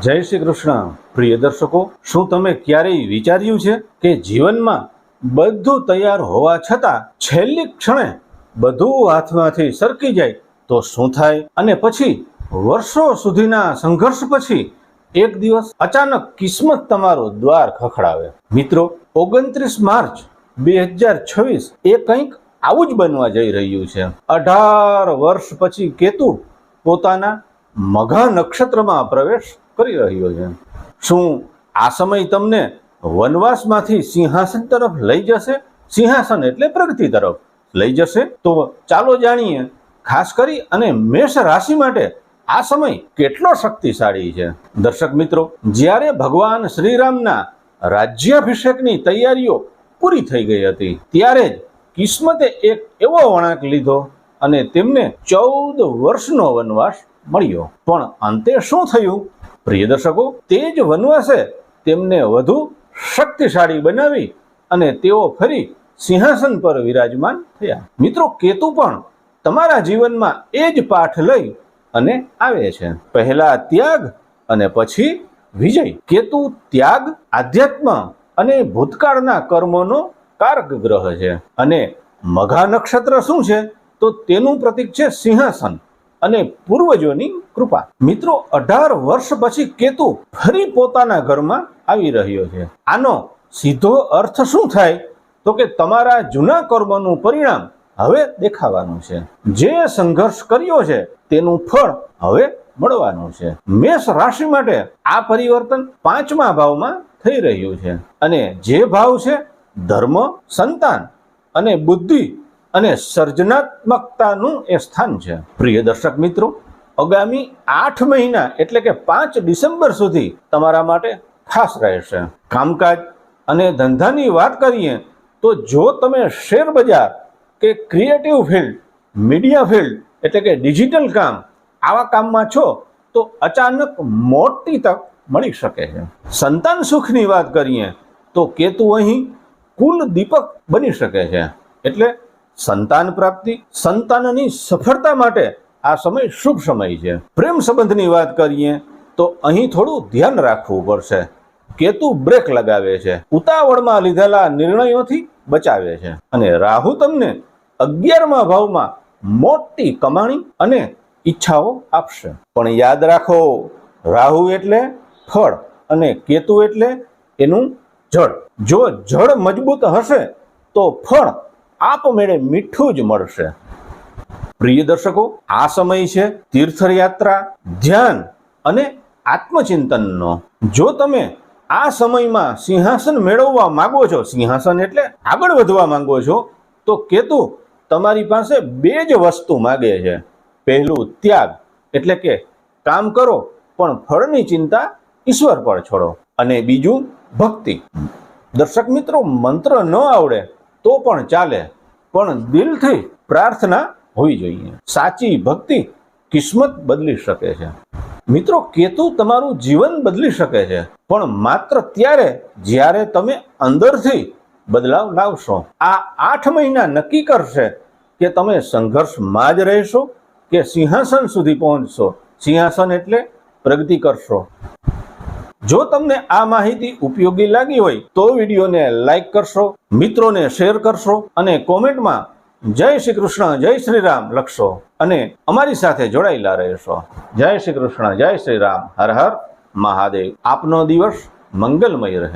જય શ્રી કૃષ્ણ. પ્રિય દર્શકો, શું તમે ક્યારેય વિચાર્યું છે કે જીવનમાં બધું તૈયાર હોવા છતાં છેલ્લી ક્ષણે બધું હાથમાંથી સરકી જાય તો શું થાય? અને પછી વર્ષો સુધીના સંઘર્ષ પછી એક દિવસ અચાનક કિસ્મત તમારો દ્વાર ખખડાવે. મિત્રો, 29 માર્ચ 2026 એ કંઈક આવું જ બનવા જઈ રહ્યું છે. 18 વર્ષ પછી કેતુ પોતાના મઘા નક્ષત્રમાં પ્રવેશ કરી રહ્યો છે. શું આ સમય તમને વનવાસમાંથી સિંહાસન તરફ લઈ જશે? સિંહાસન એટલે પ્રગતિ તરફ લઈ જશે? તો ચાલો જાણીએ. ખાસ કરી અને મેષ રાશિ માટે આ સમય કેટલો શક્તિશાળી છે. દર્શક મિત્રો, જ્યારે ભગવાન શ્રીરામના રાજ્યાભિષેકની તૈયારીઓ પૂરી થઈ ગઈ હતી ત્યારે જ કિસ્મતે એક એવો વળાંક લીધો અને તેમને 14 વર્ષનો વનવાસ મળ્યો. પણ અંતે શું થયું? પ્રિય દર્શકો, તે જ વનવાસે તેમને વધુ શક્તિશાળી બનાવી અને તેઓ ફરી સિંહાસન પર વિરાજમાન થયા. મિત્રો, કેતુ પણ તમારા જીવનમાં એ જ પાઠ લઈ અને આવે છે. પહેલા ત્યાગ અને પછી વિજય. કેતુ ત્યાગ, આધ્યાત્મ અને ભૂતકાળના કર્મોનો કારક ગ્રહ છે. અને મઘા નક્ષત્ર શું છે? તો તેનું પ્રતીક છે સિંહાસન અને પૂર્વજોની કૃપા. મિત્રો, 18 વર્ષ પછી કેતુ ફરી પોતાના ઘરમાં આવી રહ્યો છે. આનો સીધો અર્થ શું થાય? તો કે તમારા જૂના કર્મનું પરિણામ હવે દેખાવાનું છે. જે સંઘર્ષ કર્યો છે તેનું ફળ હવે મળવાનું છે. મેષ રાશિ માટે આ પરિવર્તન 5મા ભાવમાં થઈ રહ્યું છે અને જે ભાવ છે ધર્મ, સંતાન અને બુદ્ધિ અને સર્જનાત્મકતાનું એ સ્થાન છે. પ્રિય દર્શક મિત્રો, આગામી 8 મહિના એટલે કે 5 ડિસેમ્બર સુધી તમારા માટે ખાસ રહેશે. કામકાજ અને ધંધાની વાત કરીએ તો જો તમે શેર બજાર કે ક્રિએટિવ ફિલ્ડ, મીડિયા ફિલ્ડ એટલે કે ડિજિટલ કામ આવા કામમાં છો તો અચાનક મોટી તક મળી શકે છે. સંતાન સુખની વાત કરીએ તો કેતુ અહીં કુલ દીપક બની શકે છે. એટલે સંતાન પ્રાપ્તિ, સંતાનની સફળતા માટે આ સમય શુભ સમય છે. પ્રેમ સંબંધની વાત કરીએ તો અહીં થોડું ધ્યાન રાખવું પડશે. કેતુ બ્રેક લગાવે છે, ઉતાવળમાં લીધેલા નિર્ણયોથી બચાવે છે. અને રાહુ તમને 11મા ભાવમાં મોટી કમાણી અને ઈચ્છાઓ આપશે. પણ યાદ રાખો, રાહુ એટલે ફળ અને કેતુ એટલે એનું જળ. જો જળ મજબૂત હશે તો ફળ આપમેળે મીઠું જ મળશે. પ્રિય દર્શકો, આ સમય છે તીર્થયાત્રા, ધ્યાન અને આત્મચિંતનનો. જો તમે આ સમયમાં સિંહાસન મેળવવા માંગો છો, સિંહાસન એટલે આગળ વધવા માંગો છો, તો કેતુ તમારી પાસે 2 જ વસ્તુ માગે છે. પહેલું ત્યાગ એટલે કે કામ કરો પણ ફળની ચિંતા ઈશ્વર પર છોડો. અને બીજું ભક્તિ. દર્શક મિત્રો, મંત્ર ન આવડે તો પણ ચાલે, પણ દિલથી પ્રાર્થના હોવી જોઈએ. સાચી ભક્તિ કિસ્મત બદલી શકે છે. મિત્રો, કેતુ તમારું જીવન બદલી શકે છે, પણ માત્ર ત્યારે જ્યારે તમે અંદરથી બદલાવ લાવશો. આ 8 મહિના નક્કી કરશે કે તમે સંઘર્ષમાં જ રહેશો કે સિંહાસન સુધી પહોંચશો. સિંહાસન એટલે પ્રગતિ કરશો. જો તમને આ માહિતી ઉપયોગી લાગી હોય તો વિડીયોને લાઈક કરશો, મિત્રોને શેર કરશો અને કોમેન્ટમાં જય શ્રી કૃષ્ણ, જય શ્રી રામ લખશો અને અમારી સાથે જોડાયેલા રહેશો. જય શ્રી કૃષ્ણ, જય શ્રી રામ, હર હર મહાદેવ. આપનો દિવસ મંગલમય રહે.